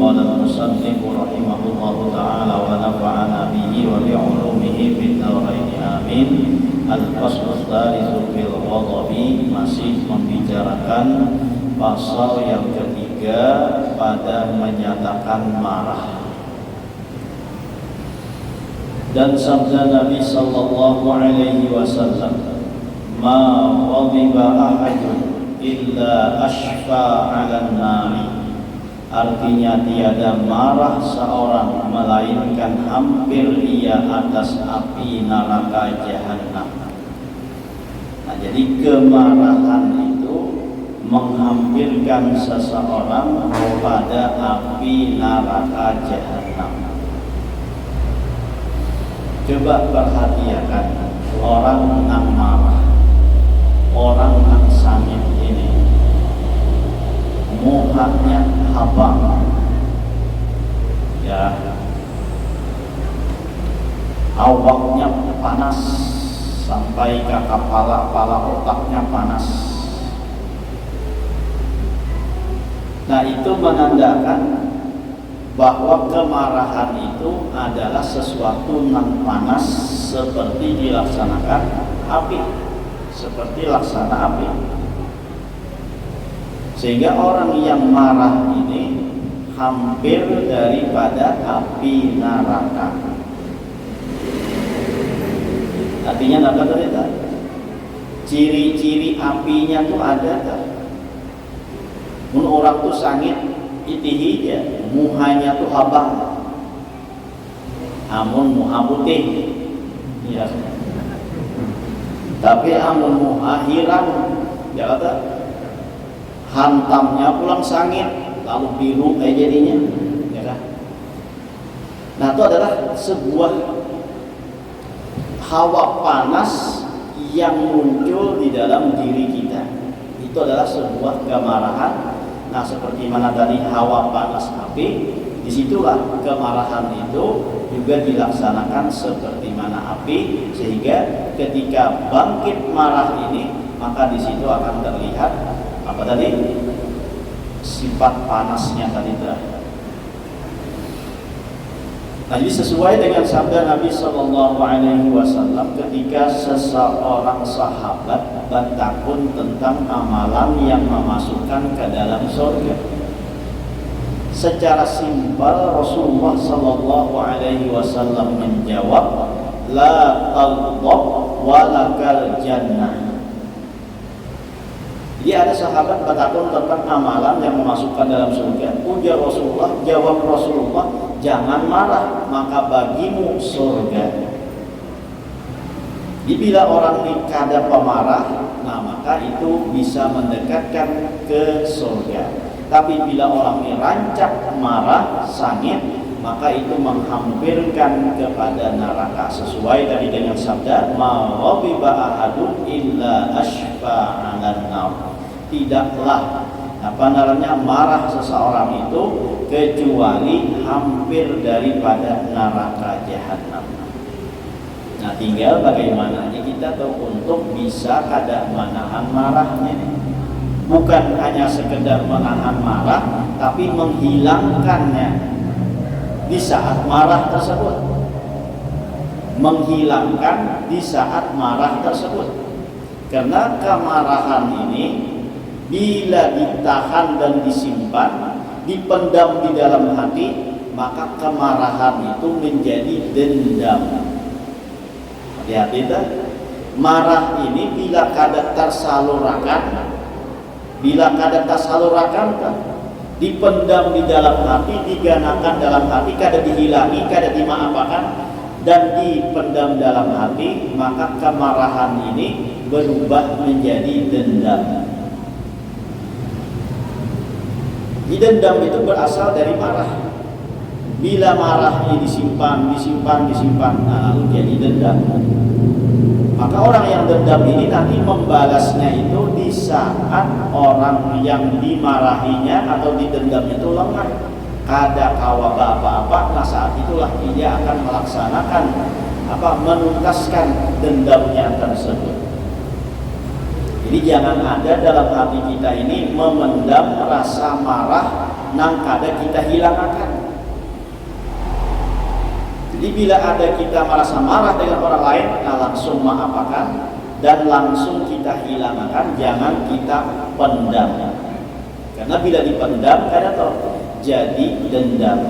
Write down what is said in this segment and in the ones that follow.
قال المصنف رحمه الله تعالى ونفعنا به وبعلومه في الدارين آمين. Al-fasl tsalitsu fil ghadabi, masih membicarakan pasal yang ketiga pada menyatakan marah. Dan sabda Nabi sallallahu alaihi wasallam, ma ghadiba ahadun illa ashfa 'alan nari. Artinya tiada marah seorang melainkan hampir ia atas api neraka jahanam. Nah, jadi kemarahan itu menghampirkan seseorang pada api neraka jahanam. Coba perhatikan orang yang marah, orang yang sangit ini, mukanya habang, ya, awaknya panas sampai ke kepala otaknya panas. Nah, itu menandakan bahwa kemarahan itu adalah sesuatu yang panas, seperti dilaksanakan api, seperti laksana api. Sehingga orang yang marah ini hampir daripada api neraka. Artinya apa tadi? Ciri-ciri apinya tuh ada tak? Mun orang tuh sangit itihi ya, muhanya tuh habang, amun muha putih, ya. Tapi amun muha hirang, ya kata, hantamnya pulang sangit, lalu biru kayak jadinya, ya kan? Nah, itu adalah sebuah hawa panas yang muncul di dalam diri kita. Itu adalah sebuah kemarahan. Nah, seperti mana tadi hawa panas api, disitulah kemarahan itu juga dilaksanakan seperti mana api, sehingga ketika bangkit marah ini, maka di situ akan terlihat apa tadi? Sifat panasnya tadi terakhir. Nah, jadi sesuai dengan sabda Nabi Sallallahu Alaihi Wasallam ketika seseorang sahabat bertakun tentang amalan yang memasukkan ke dalam surga. Secara simpel Rasulullah Sallallahu Alaihi Wasallam menjawab, la taghdab walakal jannah. Jadi ada sahabat bertakun tentang amalan yang memasukkan dalam surga. Ujar Rasulullah, jawab Rasulullah, jangan marah, maka bagimu surga. Bila orang ini kada pemarah, nah maka itu bisa mendekatkan ke surga. Tapi bila orang ini rancak marah, sangit, maka itu menghampirkan kepada neraka. Sesuai tadi dengan sabda, ma ghadiba ahadun illa ashfa 'alan nar. Tidaklah marah seseorang itu kecuali hampir daripada neraka jahanam. Nah, tinggal bagaimananya kita tuh untuk bisa kada menahan marahnya. Bukan hanya sekedar menahan marah, tapi menghilangkannya di saat marah tersebut. Menghilangkan di saat marah tersebut. Karena kemarahan ini bila ditahan dan disimpan, dipendam di dalam hati, maka kemarahan itu menjadi dendam. Hati-hati tak? Marah ini bila kada tersalurkan, dipendam di dalam hati, diganakan dalam hati, kada dihilangi, kada dimaafkan, dan dipendam dalam hati, maka kemarahan ini berubah menjadi dendam. Dendam itu berasal dari marah. Bila marah ini disimpan, nah, lalu jadi dendam. Maka orang yang dendam ini nanti membalasnya itu di saat orang yang dimarahinya atau didendamnya itu lengah, kada kawa apa-apa. Nah, saat itulah dia akan melaksanakan menuntaskan dendamnya tersebut. Jadi jangan ada dalam hati kita ini memendam rasa marah nang kada kita hilangkan. Jadi bila ada kita merasa marah dengan orang lain, nah langsung maafkan dan langsung kita hilangkan, jangan kita pendam. Karena bila dipendam kada tahu jadi dendam.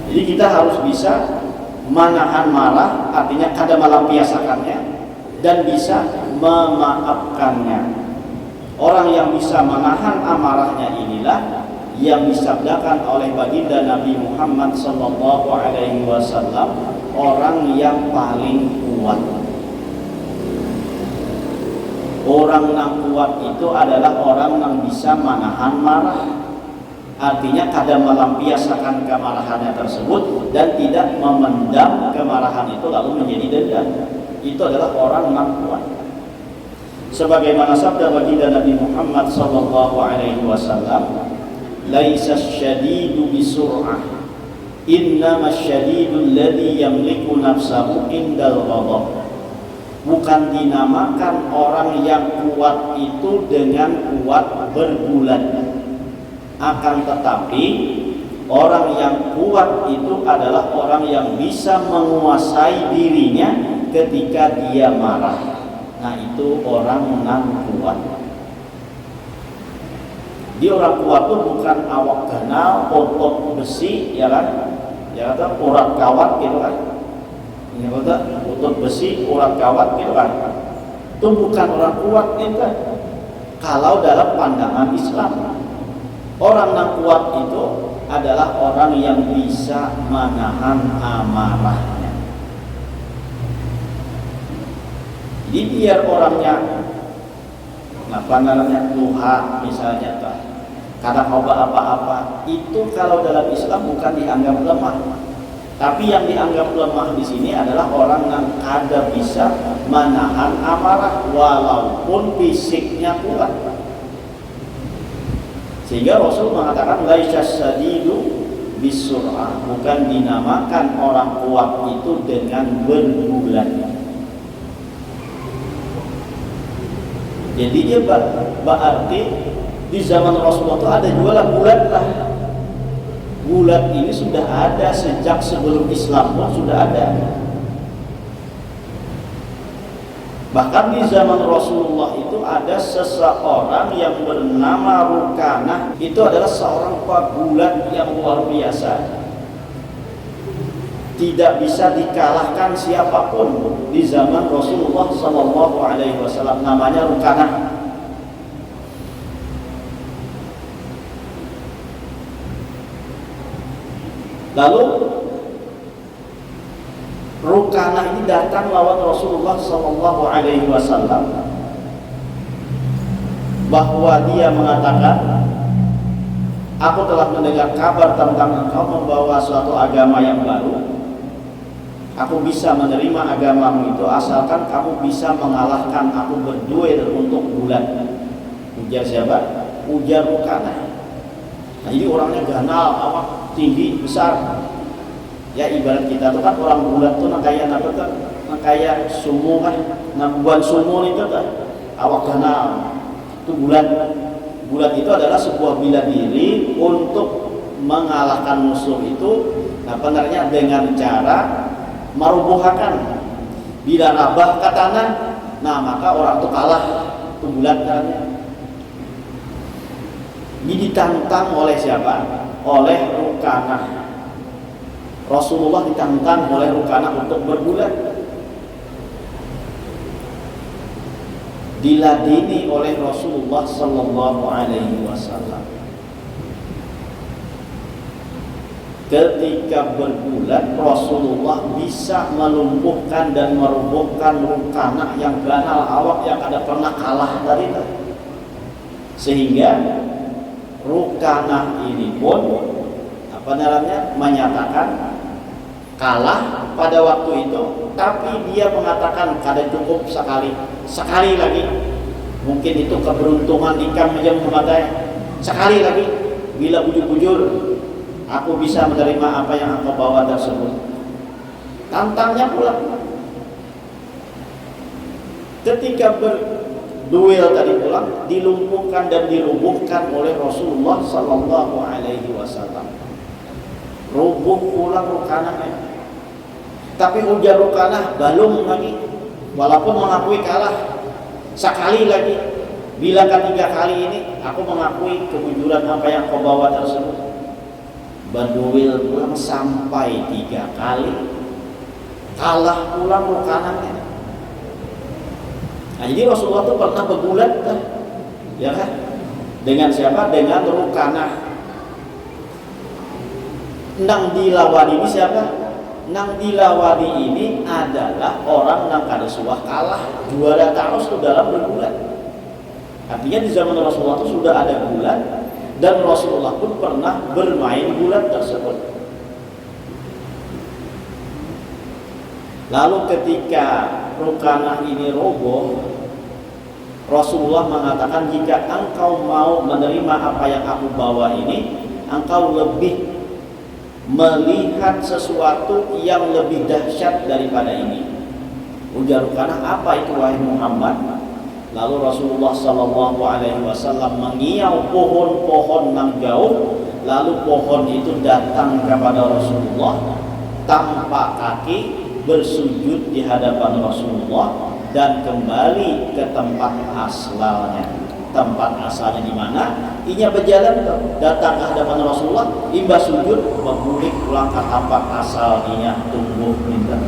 Jadi kita harus bisa menahan marah, artinya kada melampiaskannya dan bisa memaafkannya. Orang yang bisa menahan amarahnya inilah yang disabdakan oleh baginda Nabi Muhammad SAW, orang yang paling kuat. Orang yang kuat itu adalah orang yang bisa menahan marah. Artinya kada melampiaskan kemarahannya tersebut dan tidak memendam kemarahan itu lalu menjadi dendam. Itu adalah orang yang kuat. Sebagaimana sabda baginda Nabi Muhammad SAW, laisa syadidu bisur'ah, innama syadidul ladzi yamliku nafsahu indal ghadab. Bukan dinamakan orang yang kuat itu dengan kuat berbulan. Akan tetapi orang yang kuat itu adalah orang yang bisa menguasai dirinya ketika dia marah. Nah itu orang yang kuat. Dia orang kuat itu bukan awak ganal, otot besi, ya kan? Ya kata urat kawat gitu kan? Ya kata otot besi, urat kawat gitu kan? Itu bukan orang kuat itu kan? Kalau dalam pandangan Islam. Orang yang kuat itu adalah orang yang bisa menahan amarahnya. Jadi biar orangnya Tuhan misalnya kata khawbah apa-apa, itu kalau dalam Islam bukan dianggap lemah. Tapi yang dianggap lemah di sini adalah orang yang kada bisa menahan amarah walaupun fisiknya kuat. Sehingga Rasul mengatakan laisa syadidu bisur'ah, bukan dinamakan orang kuat itu dengan berbulan. Jadi dia berarti di zaman Rasulullah itu ada juga bulat lah. Bulat ini sudah ada sejak sebelum Islam pun sudah ada. Bahkan di zaman Rasulullah itu ada seseorang yang bernama Rukanah. Itu adalah seorang pegulat yang luar biasa. Tidak bisa dikalahkan siapapun di zaman Rasulullah SAW. Namanya Rukanah. Lalu Rukanah ini datang lawan Rasulullah SAW, bahwa dia mengatakan, aku telah mendengar kabar tentang engkau membawa suatu agama yang baru. Aku bisa menerima agamamu itu asalkan kamu bisa mengalahkan aku berduel untuk bulan. Ujar siapa? Ujar Rukanah. Nah, jadi orangnya ganal, awak tinggi, besar. Ya ibarat kita tuh kan orang bulat tuh kayak apa tuh? Kayak sumo kan. Nah, buan sumo itu kan awak ganal. Itu bulat. Bulat itu adalah sebuah bela diri untuk mengalahkan musuh itu. Nah, benarnya dengan cara merubuhkan. Bila rabah ke tanah, nah maka orang itu kalah. Itu bulat caranya. Ini ditantang oleh siapa? Oleh Rukanah. Rasulullah ditantang oleh Rukanah untuk berbulan. Diladini oleh Rasulullah SAW. Ketika berbulan, Rasulullah bisa melumpuhkan dan merobohkan Rukanah yang ganal awak yang ada pernah kalah tadi. Sehingga Rukanah ini pun menyatakan kalah pada waktu itu, tapi dia mengatakan kada cukup sekali lagi. Mungkin itu keberuntungan ikan yang memadai. Sekali lagi, bila bujur-bujur aku bisa menerima apa yang engkau bawa tersebut. Tantangnya pula. Ketika berduel tadi pulang, dilumpuhkan dan dirubuhkan oleh Rasulullah Sallallahu Alaihi Wasallam. Rubuh pulang Rukanah. Tapi ujar Rukanah belum lagi, walaupun mengakui kalah sekali lagi. Bila ketiga kali ini aku mengakui kejujuran apa yang kau bawa tersebut. Berduel pulang sampai 3 kali, kalah pulang Rukanah. Nah, jadi Rasulullah itu pernah bergulat kan? Ya kan? Dengan siapa? Dengan Rukanah. Nang dilawani ini siapa? Nang dilawani ini adalah orang nang kada suah kalah, juara terus itu dalam bergulat. Artinya di zaman Rasulullah itu sudah ada gulat dan Rasulullah pun pernah bermain gulat tersebut. Lalu ketika Rukanah ini roboh, Rasulullah mengatakan, jika engkau mau menerima apa yang aku bawa ini, engkau lebih melihat sesuatu yang lebih dahsyat daripada ini. Ujar Rukanah, apa itu wahai Muhammad? Lalu Rasulullah Sallallahu Alaihi Wasallam mengiau pohon-pohon yang jauh, lalu pohon itu datang kepada Rasulullah tanpa kaki, bersujud di hadapan Rasulullah dan kembali ke tempat asalnya. Tempat asalnya di mana? Inya berjalan datang ke hadapan Rasulullah, imbas sujud membulik pulang ke tempat asalnya, tumbuh pindah.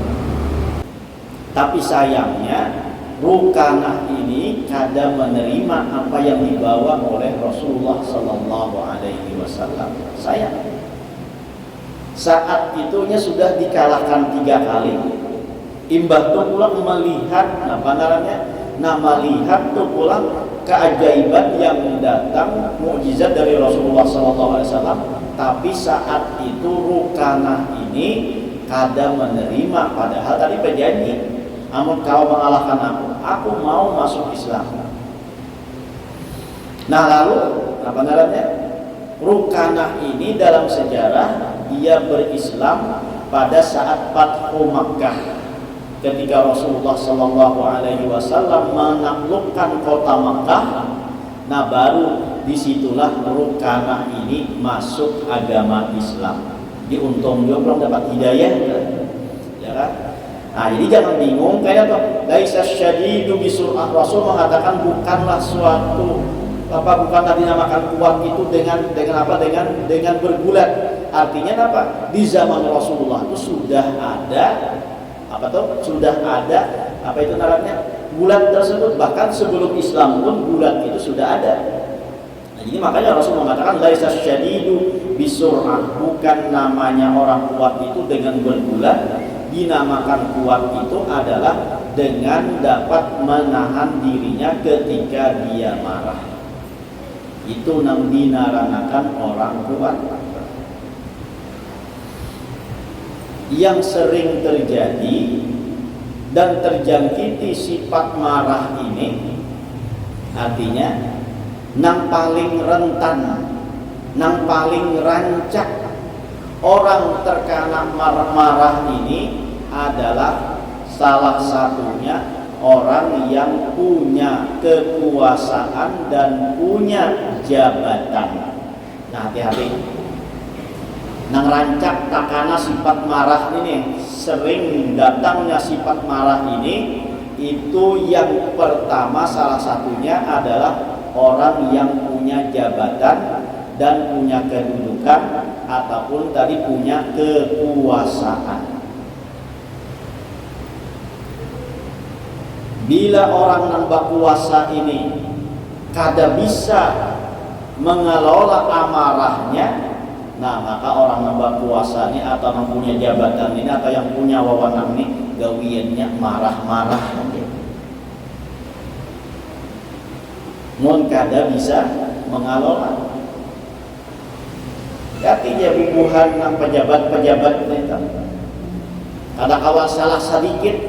Tapi sayangnya Rukanah ini kada menerima apa yang dibawa oleh Rasulullah Sallallahu Alaihi Wasallam. Sayang. Saat itunya sudah dikalahkan 3 kali. Imbah itu pulang melihat, melihat tuh pulang keajaiban yang datang, mukjizat dari Rasulullah SAW. Tapi saat itu Rukanah ini kada menerima, padahal tadi berjanji, amun kau mengalahkan aku mau masuk Islam. Nah lalu Rukanah ini dalam sejarah dia berislam pada saat Fathu Makkah, ketika Rasulullah Sallallahu Alaihi Wasallam menaklukkan kota Makkah. Nah baru disitulah Rukanah ini masuk agama Islam. Diuntung dia belum dapat hidayah, ya kan? Nah jadi jangan bingung kayak tuh. Laisa syadidu bisur'ah. Rasul mengatakan bukanlah suatu bukanlah dinamakan kuat itu dengan bergulat. Artinya apa? Di zaman Rasulullah itu sudah ada gulat tersebut, bahkan sebelum Islam pun gulat itu sudah ada. Nah, jadi makanya Rasul mengatakan laisa syadidu bisur'ah, bukan namanya orang kuat itu dengan bergulat. Dinamakan kuat itu adalah dengan dapat menahan dirinya ketika dia marah. Itu yang dinaranakan orang kuat. Yang sering terjadi dan terjangkiti sifat marah ini, artinya nang paling rentan, nang paling rancak orang terkena marah-marah ini adalah salah satunya orang yang punya kekuasaan dan punya jabatan. Nah hati-hati. Nang rancak takana sifat marah ini, sering datangnya sifat marah ini, itu yang pertama salah satunya adalah orang yang punya jabatan dan punya kedudukan ataupun tadi punya kekuasaan. Bila orang yang berkuasa ini kada bisa mengelola amarahnya, nah maka orang yang berkuasa ini atau yang punya jabatan ini atau yang punya wewenang ini gawiannya marah-marah. Mun kada bisa mengelola. Artinya bubuhan ng pejabat-pejabat itu. Kada kawan salah sedikit,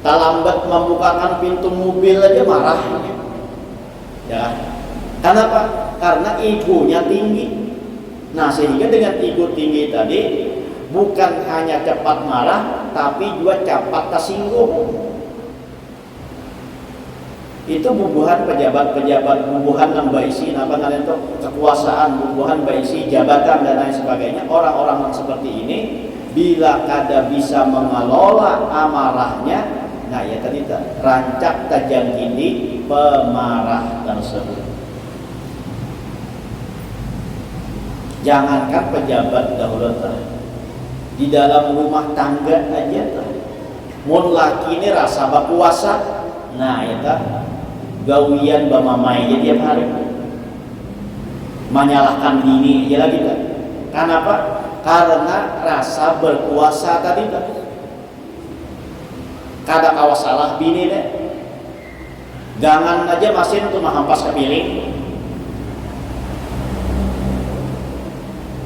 tak lambat membukakan pintu mobil aja marah. Ya. Kenapa? Karena egonya tinggi. Nah sehingga dengan ego tinggi tadi bukan hanya cepat marah, tapi juga cepat tersinggung. Itu bubuhan pejabat-pejabat, bubuhan yang baisi apa namanya itu kekuasaan, bubuhan baisi jabatan dan lain sebagainya. Orang-orang yang seperti ini bila kada bisa mengelola amarahnya, nah ya tadi rancak tajangkiti pemarah tersebut. Jangankan pejabat dahulu di dalam rumah tangga aja mun laki ini rasa berkuasa, nah ya gawian bamamai jadi tiap hari menyalahkan bini aja lagi kan. Kenapa? Karena rasa berkuasa tadi kan. Kada kawas salah bini deh. Jangan aja masin tuh mahampas ke piring.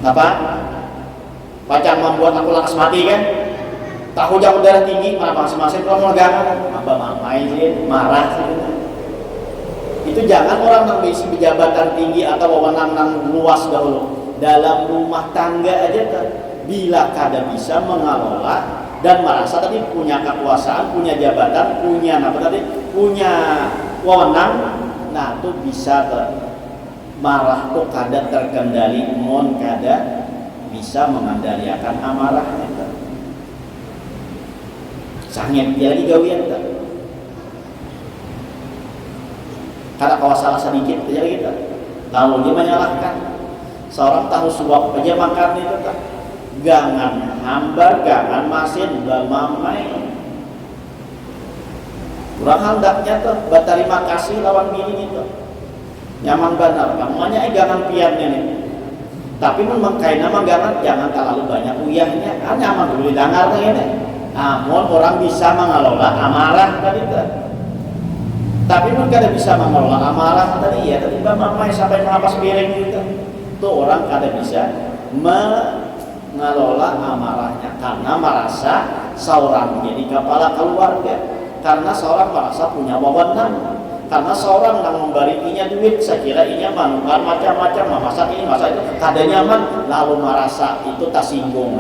Apa? Pacar membuat aku lakas mati kan? Tahu jauh darah tinggi, mana masing-masing kalau mau gangan, apa mamai sih, marah sih. Itu jangan orang yang berisi jabatan tinggi atau wewenang yang luas dahulu. Dalam rumah tangga aja kan, bila kada bisa mengelola dan merasa tadi punya kekuasaan, punya jabatan, punya apa tadi, punya wewenang, nah itu bisa marah tuh kada terkendali, mon kada bisa mengendalikan amarahnya. Sangit dia lagi gawian tak? Karena kalau salah sedikit aja kita, lalu dia menyalahkan. Seorang tahu suap aja makan itu tak? Gangan hambar, gangan masin, bamamai. Kurang hendaknya tuh berterima kasih lawan bini itu. Nyaman benar, kamunya gangan piannya nih. Tapi mengkain nama gangan jangan terlalu banyak uyahnya, kan nyaman dulu didengar ini. Namun orang bisa mengelola amarah tadi kan. Tapi pun kada bisa mengelola amarah tadi ya, tadi mamai sampai mengapas piring gitu. Tuh orang kada bisa mengelola amarahnya karena merasa seorang jadi kepala keluarga, karena seorang merasa punya wewenang, karena seorang yang memberinya duit, saya kira inya manukan macam-macam, masak ini masak itu, kada nyaman, lalu merasa itu tersinggung,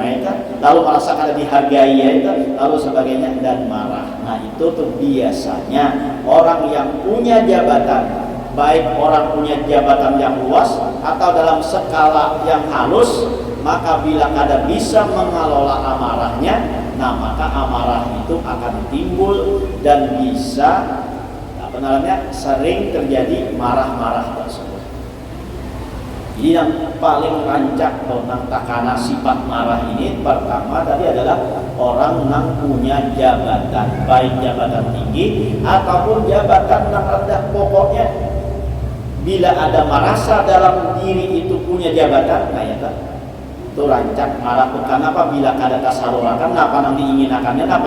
lalu merasa kada dihargai, lalu sebagainya dan marah. Nah itu tuh biasanya orang yang punya jabatan, baik orang punya jabatan yang luas atau dalam skala yang halus, maka bila kada bisa mengelola amarahnya, nah maka amarah itu akan timbul dan bisa sering terjadi marah-marah tersebut. Jadi yang paling rancak tentang takana sifat marah ini pertama tadi adalah orang yang punya jabatan, baik jabatan tinggi ataupun jabatan yang rendah. Pokoknya bila ada merasa dalam diri itu punya jabatan, nah ya kan, itu rancak marah. Kenapa? Bila kada tasarurakan, apa yang diinginkannya, apa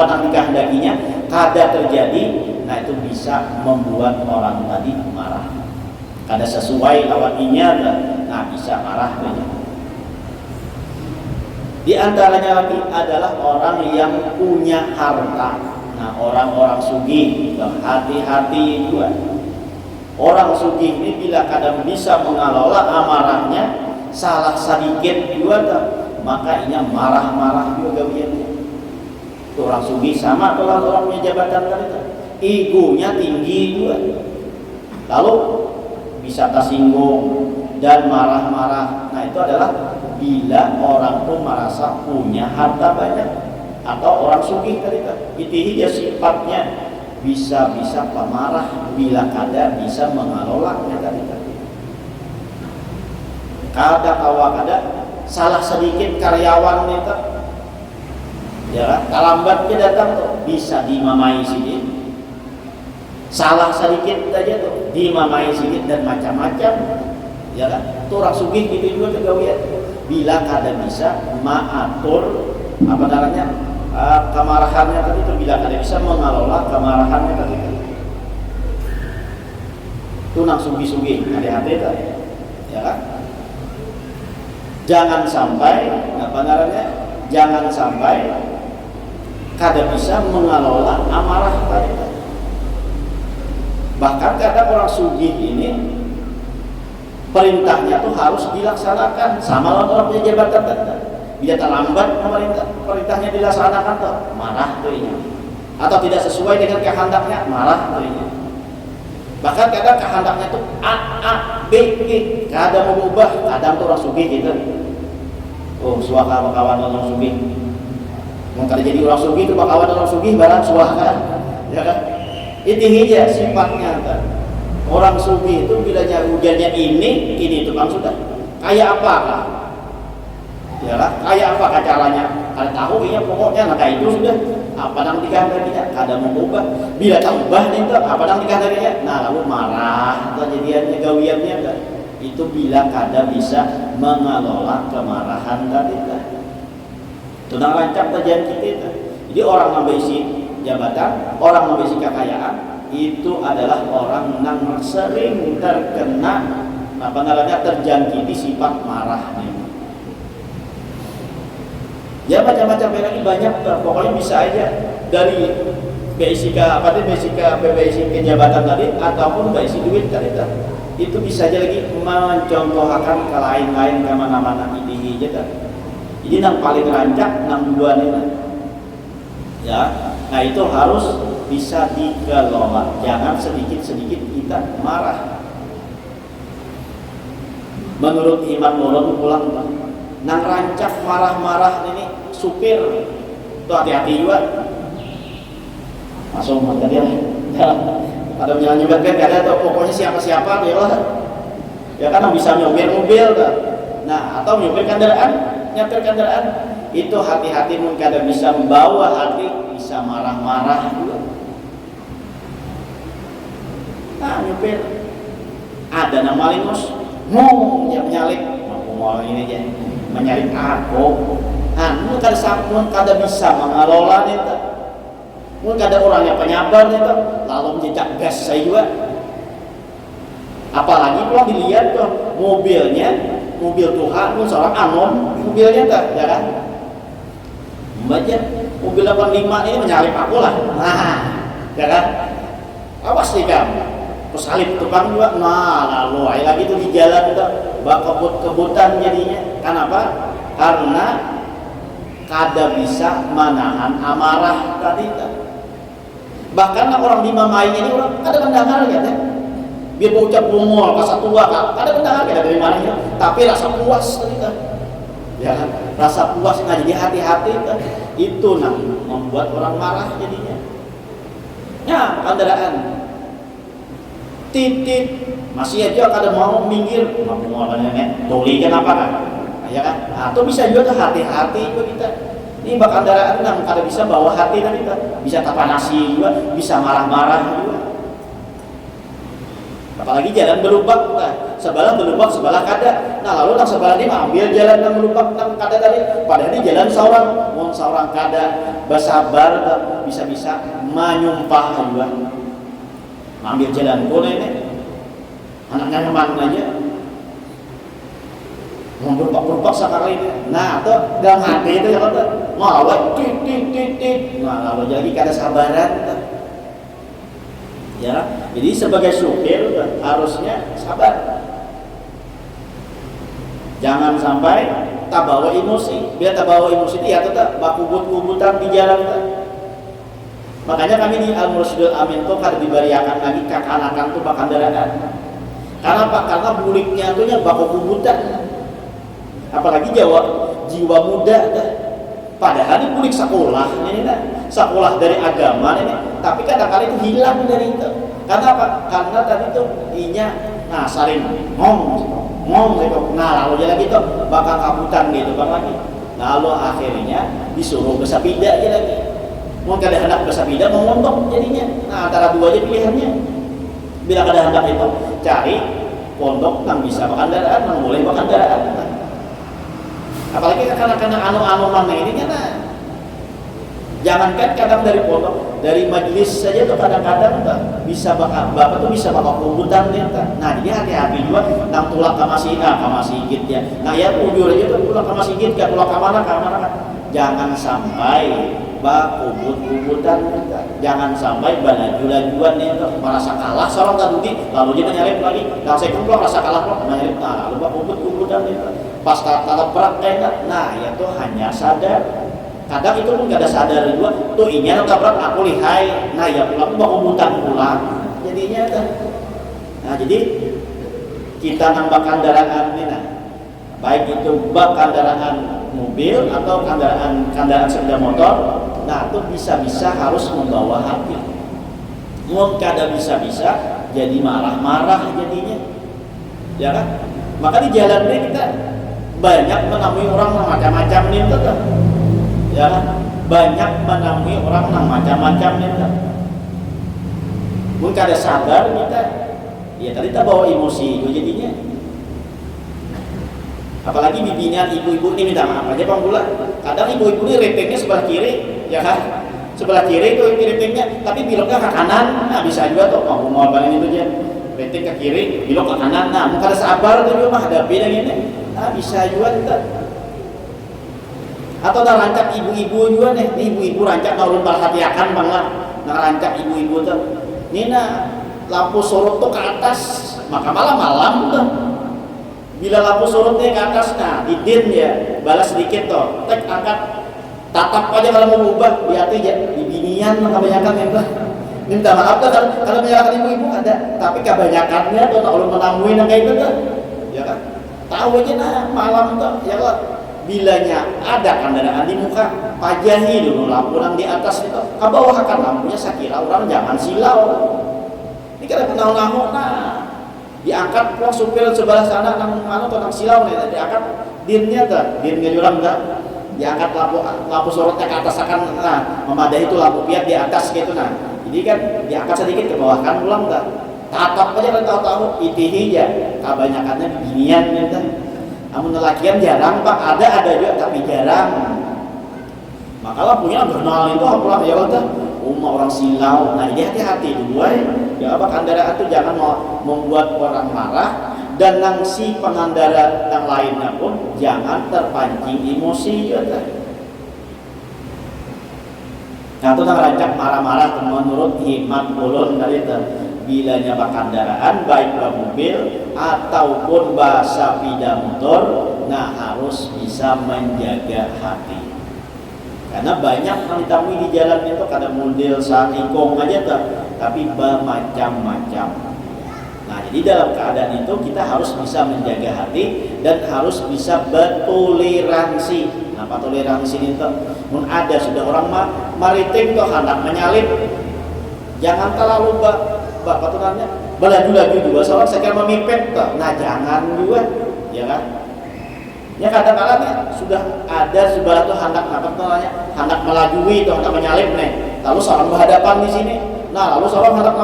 yang dikehendakinya, kada terjadi. Nah itu bisa membuat orang tadi marah. Kada sesuai lawan inya, nah bisa marah saja. Di antaranya lagi adalah orang yang punya harta. Nah orang-orang sugih, hati-hati juga. Orang sugih ini bila kadang bisa mengelola amarahnya, salah sedikit juga, maka inya marah-marah juga biarnya. Orang sugih sama orang punya jabatan tadi. Egonya tinggi juga, lalu bisa tersinggung dan marah-marah. Nah itu adalah bila orang itu merasa punya harta banyak atau orang sugih tadi kan, itu dia sifatnya bisa pemarah bila kada bisa mengelolanya tadi kan. Kada salah sedikit karyawan itu, ya kan, kalambatnya datang tuh bisa dimamai sedikit. Salah sedikit aja tuh dimamai sedikit dan macam-macam, ya kan? Tuh orang sugih gitu juga kegawian. Bila kada bisa mengatur apa namanya kemarahannya tadi itu, bila kada bisa mengelola kemarahannya tadi itu. Tuh nang sugih-sugih, hati-hati tuh, ya kan? Jangan sampai apa namanya? Jangan sampai kada bisa mengelola amarah tadi itu. Bahkan kadang orang sugih ini perintahnya tuh harus dilaksanakan sama orang punya jabatan. Bila terlambat perintahnya dilaksanakan tuh marah tuh ini. atau tidak sesuai dengan kehendaknya, marah darinya. Bahkan kadang kehendaknya itu A, B, G, kadang mengubah, kadang tuh orang sugih gitu. Oh, suaka bakawan orang sugih. Mau kada jadi orang sugih itu bakawan orang sugih barang suaka, ya kan? Itu aja sifatnya kan. Orang sugih itu bila hujannya ini tukang sudah. Kayak apa kan? Ya kan? Kayak apa kan caranya? Kada tahu ya pokoknya nah itu sudah. Apa yang dikehendakinya? Kada mengubah. Bila tak ubah itu apa yang dikehendakinya? Nah lalu marah atau jadiannya gawiannya kan? Itu bila kada bisa mengelola kemarahan tadi kan. Itu nang rancak tajian kita itu. Jadi orang nambah isi jabatan, orang nambah isi kekayaan, itu adalah orang yang sering terkena apa namanya terjangkiti sifat marah nih. Ya macam-macam lagi banyak, pokoknya bisa aja dari basic apa tadi basic jabatan tadi ataupun basic duit tadi itu bisa aja lagi mencontohkan ke lain-lain kemana-mana ini aja kan. Jadi yang paling rancak nang dua nih ya, nah itu harus bisa dikelola, jangan sedikit-sedikit kita marah. Menurut Imam Mulun pulang nang rancak marah-marah ini supir tuh hati-hati juga. Langsung mati dia. Ada jalan juga kan ada tuh pokoknya siapa-siapa dia lah. Ya kan bisa nyopir mobil kan. Nah, atau nyopir nyetir kendaraan itu hati-hati mungkin kada bisa membawa hati, bisa marah-marah juga. Nah, nyopir ada nama lingus, dia menyalip, mau ini aja. Menyalip aku, mun kada bisa mengelola itu, mun kada orang yang penyabar itu, lalu menjejak gas saya juga. Apalagi kalau dilihat tuh mobilnya, mobil Tuhan, mun seorang anom mobilnya tak, ya kan? Membaca mobil 85 ini menyalip aku lah, nah, ya kan? Awas nih kamu, pesalip tukang juga, nah lalu lagi tuh di jalan itu, bak kebut-kebutan jadinya. Kenapa? Karena kada bisa menahan amarah tadi. Bahkan orang di mamai ini orang kada mendengar ya teh. Biar bocah bungol kasa tua kada mendengar ya dari mananya, tapi rasa puas tadi kan. Ya kan? Rasa puas nah jadi hati-hati kan. Itu nah membuat orang marah jadinya. Ya, kendaraan titit masih aja kada mau minggir, mau nenek tuli kenapa kan? Ya kan? Atau bisa juga hati-hati juga kita. Ini bak kendaraan yang kada bisa bawa hati dan kita bisa tapanasi juga, bisa marah-marah juga. Apalagi jalan berlubang, nah, sebelah berlubang sebelah kada. Nah lalu nang sebelah ini ambil jalan yang berlubang nang kada tadi. Padahal ini jalan seorang kada bersabar bisa-bisa menyumpah juga. Ambil jalan boleh nih. Anaknya nyaman aja. Memberpak-berpak sekali ini. Nah, itu dalam hati itu ya kata, ngawat tit. Nah, lalu jadi kada sabaran. Ya, jadi sebagai supir harusnya sabar. Jangan sampai tak bawa emosi. Bila tak bawa emosi ya tetap bakubut-kubutan di jalan. Makanya kami di Al-Mursyidul Amin itu kada dibariakan lagi kakanakan tuh bakandaraan. Karena apa? Karena buliknya tuh nya bakubutan. Apalagi jiwa muda dah. Padahal ini kulik sekolah ini dah. Sekolah dari agama ini, tapi kadang-kadang itu hilang dari itu. Karena apa? Karena tadi itu nah saling ngomong gitu. Nah lalu jadi gitu bakal kabutan gitu kan lagi. Lalu akhirnya disuruh bersabida aja lagi. Mau kada hendak bersabida mau mondok jadinya. Nah antara dua aja pilihannya. Bila kada hendak itu cari pondok yang bisa berkendaraan, yang boleh berkendaraan. Apalagi kadang-kadang anu-anu mana ini kan jangankan kadang dari pondok, dari majelis saja tuh kadang-kadang bisa bapak tuh bisa bakal kubutan dia. Nah jadi hati-hati juga nang tulak ke masjid ya. Nah ya ujur aja tuh tulak ke masjid ke tulak ke mana kan. Jangan sampai kubut-kubutan, jangan sampai balaju-lajuan nih merasa kalah seorang tadi lalu dia nyalip lagi. Nah saya pun merasa kalah kok nyalip. Nah lalu kubut-kubutan nih. Pas kata perak enak, nah ya tuh hanya sadar Kadang itu pun gak ada sadar juga, tuh ini tabrak aku lihai, nah ya pulang mau pulang, jadinya kan. Nah jadi kita nambah kendaraan ini, nah, baik itu bak kendaraan mobil atau kendaraan sepeda motor, nah itu bisa-bisa harus membawa hati. Mau kada bisa-bisa jadi marah-marah jadinya, ya kan? Maka di jalan ini kita banyak menemui orang macam-macam nih tuh. Ya banyak menemui orang yang macam-macam nih. Mungkin ada sadar kita, ya tadi kita bawa emosi itu jadinya. Apalagi bibinya ibu-ibu ini minta maaf aja Bang Gula. Kadang ibu-ibu ini repengnya sebelah kiri, ya kan? Sebelah kiri itu repengnya, tapi beloknya ke kanan. Nah bisa juga tuh, mau balik itu aja. Repeng ke kiri, belok ke kanan. Nah mungkin ada sabar tuh juga mah ada beda gini. Nah bisa juga kita. Atau dah rancak ibu-ibu juga nih, ibu-ibu rancak naulun perhatiakan banget, nah rancak ibu-ibu tuh, ini nah lampu sorot tuh ke atas, maka malam-malam tuh, bila lampu sorotnya ke atas, nah didin ya, balas sedikit tuh, tek angkat, tatap aja kalau mau ubah, di hati ya, di binian kebanyakan ya tuh, minta maaf tuh kalau menyalahkan ibu-ibu ada, tapi kebanyakannya tuh naulun menangguin kayak itu tuh, ya kan, tahu aja nah malam tuh, ya kan. Bilanya ada kendaraan di muka, pajahi dulu lampu yang di atas itu, ke bawah kan lampunya saya kira orang jangan silau. Ini kada kenal-nahok nah. Diangkat pulang supir sebelah sana nang mana tuh nang silau nih, diangkat dinnya tuh, dinnya jurang enggak. Diangkat lampu sorotnya ke atas akan nah, memadai itu lampu piat di atas gitu nah. Jadi kan diangkat sedikit ke bawah kan pulang enggak. Tatap aja kan tahu-tahu itihi ya, kebanyakannya beginian gitu. Namun lelakian jarang Pak, ada juga tapi jarang. Makalah punya kenal itu apalah ya udah orang silau. Nah ini hati-hati dulu ya apa kendaraan itu jangan mau membuat orang marah, dan nang si pengendara yang lainnya pun jangan terpancing emosi ya. Nah itu rancak marah-marah menurut hikmat ulun dari itu. Bila nyawa kendaraan baik mobil ataupun sepeda motor, nah harus bisa menjaga hati. Karena banyak yang ditemui di jalan itu kadang model saikong aja tuh, tapi bermacam-macam. Nah jadi dalam keadaan itu kita harus bisa menjaga hati dan harus bisa bertoleransi. Nah toleransi itu pun ada sudah orang maritim tuh hendak menyalip, jangan terlalu bapak tunannya belaju-laju juga soalnya saya kira memipet tuh. Nah jangan juga ya kan ya kadang-kadang sudah ada sebelah tuh hendak hendak melajui tuh hendak menyalip nih, lalu seorang berhadapan di sini, nah lalu seorang hendak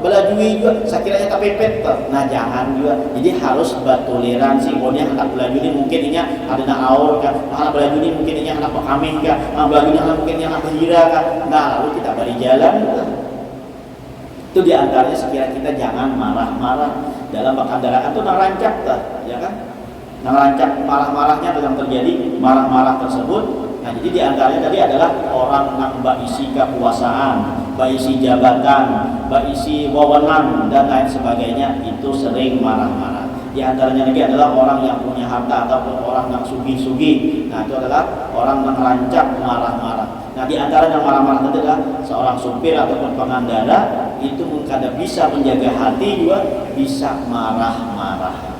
belajui juga saya kiranya kepepet tuh. Nah jangan juga, jadi harus bertoleransi. Pokoknya hendak belajui mungkin ini ada naur kan, hendak belajui mungkin ini hendak pekamih kan, belajui mungkin ini hendak berhira kan, nah lalu kita beri jalan kan. Itu diantaranya sekiranya kita jangan marah-marah dalam kendaraan itu narancak ya kan, narancak marah-marahnya yang terjadi marah-marah tersebut. Nah jadi diantaranya tadi adalah orang yang berisi kekuasaan, berisi jabatan, berisi wewenang dan lain sebagainya itu sering marah-marah. Di antaranya lagi adalah orang yang punya harta ataupun orang yang sugih-sugih. Nah itu adalah orang yang rancak marah-marah. Nah di antara yang marah-marah itu adalah seorang supir ataupun pengendara itu kadang bisa menjaga hati juga bisa marah-marah.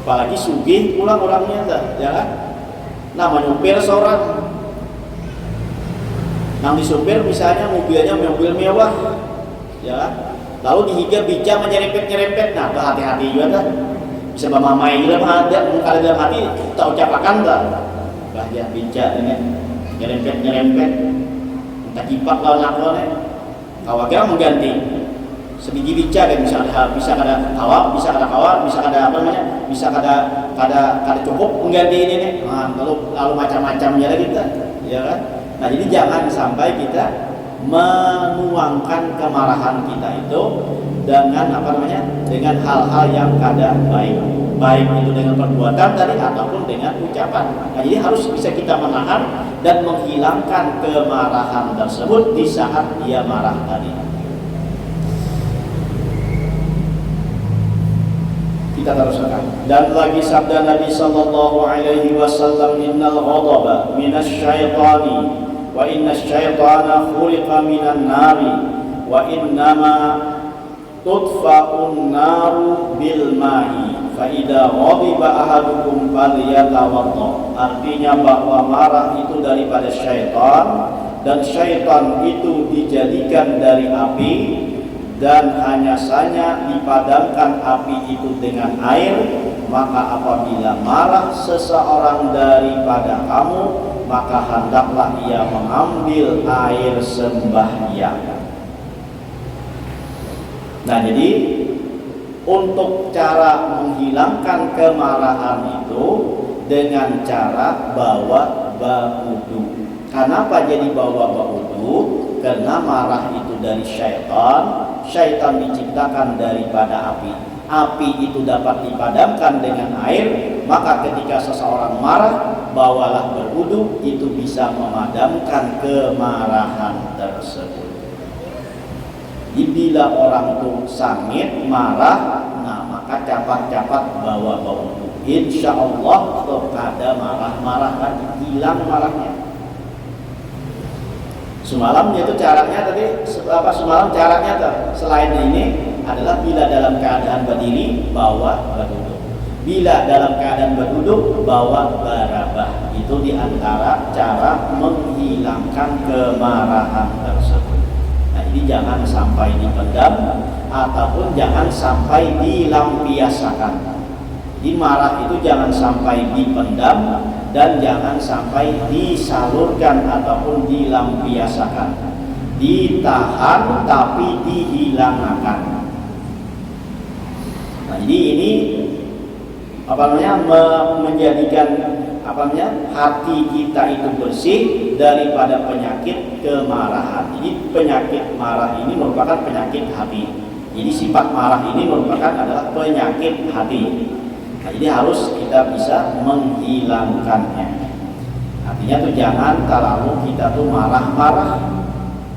Apalagi sugih pulang orangnya ya kan. Nah menyupir seorang, nang disupir misalnya mobilnya mobil mewah, ya kan. Lalu dihiga bica menyerempet-nyerempet, nah hati-hati juga kan. Bisa mamai dalam hati, kalau dalam hati tak ucapakan tak bahaya bincang dengan nyerempet entah kipak lawan-lawannya kawaknya mengganti sebiji bincang kan, bisa ada kawak, bisa ada kawak, bisa ada apa namanya, bisa ada cukup mengganti ini nih. Nah, lalu macam-macamnya lagi kita ya kan. Nah jadi jangan sampai kita menuangkan kemarahan kita itu dengan apa namanya, dengan hal-hal yang kada baik itu dengan perbuatan tadi ataupun dengan ucapan. Nah jadi harus bisa kita menahan dan menghilangkan kemarahan tersebut di saat dia marah tadi. Kita Kita teruskan. Dan lagi sabda Nabi sallallahu alaihi wasallam, innal ghadaba minasy syaitani wa innasy syaitana khuliqa minan nari wa innama tudfa'un naru bil ma'i fa idza ghadiba ahadukum falyatawadda. Artinya bahwa marah itu daripada syaitan, dan syaitan itu dijadikan dari api, dan hanya saja dipadamkan api itu dengan air. Maka apabila marah seseorang daripada kamu, maka hendaklah ia mengambil air sembahyang. Nah, jadi untuk cara menghilangkan kemarahan itu dengan cara bawa baudu. Kenapa jadi bawa baudu? Karena marah itu dari syaitan. Syaitan diciptakan daripada api. Api itu dapat dipadamkan dengan air. Maka ketika seseorang marah, bawalah berwudu, itu bisa memadamkan kemarahan tersebut. Bila orang itu sangit, marah, nah maka capat-capat bawa berwudu. Insya Allah ada marah-marah lagi, hilang marahnya. Semalam itu caranya tadi semalam caranya selain ini adalah bila dalam keadaan berdiri bawa berduduk. Bila dalam keadaan berduduk bawa barabah. Itu diantara cara menghilangkan kemarahan tersebut. Nah, ini jangan sampai dipendam ataupun jangan sampai dilampiaskan. Di marah itu jangan sampai dipendam dan jangan sampai disalurkan ataupun dilampiaskan. Ditahan tapi dihilangkan. Nah, jadi ini menjadikan hati kita itu bersih daripada penyakit kemarahan. Jadi penyakit marah ini merupakan penyakit hati. Jadi sifat marah ini merupakan adalah penyakit hati. Nah, jadi harus kita bisa menghilangkannya. Artinya tuh jangan terlalu kita tuh marah-marah,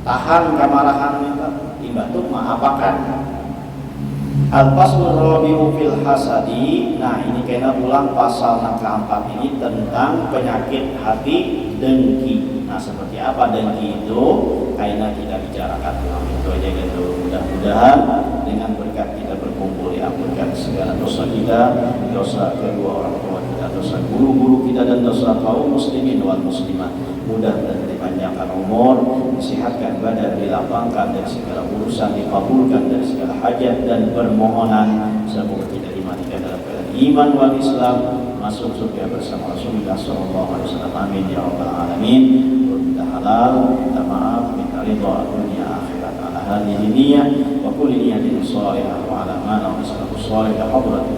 tahan kemarahan itu, tiba tuh maapakan. Al-Faslur Rabi'u fil Hasadi. Nah, ini kena ulang pasal yang keempat ini tentang penyakit hati, dengki. Nah, seperti apa dengki itu? Kayaknya kita bicarakan dalam itu aja gitu. Mudah-mudahan dengan berkat kita berkumpul diampunkan segala dosa kita, dosa kedua orang tua kita, dosa guru-guru kita, dan dosa kaum muslimin wal muslimat. Mudah dan dipanjangkan umur, disehatkan badan, dilapangkan dari segala urusan, dikabulkan dari segala hajat dan permohonan. Semoga kita dimatikan dalam keadaan iman wal Islam, masuk surga bersama Rasulullah SAW. Amin ya rabbal alamin. Minta halal, minta maaf, minta ridha dunia akhirat. Ala hadhihi niyyah wa kulli niyyatin shalihah wa ala ma naqis salihah hadratin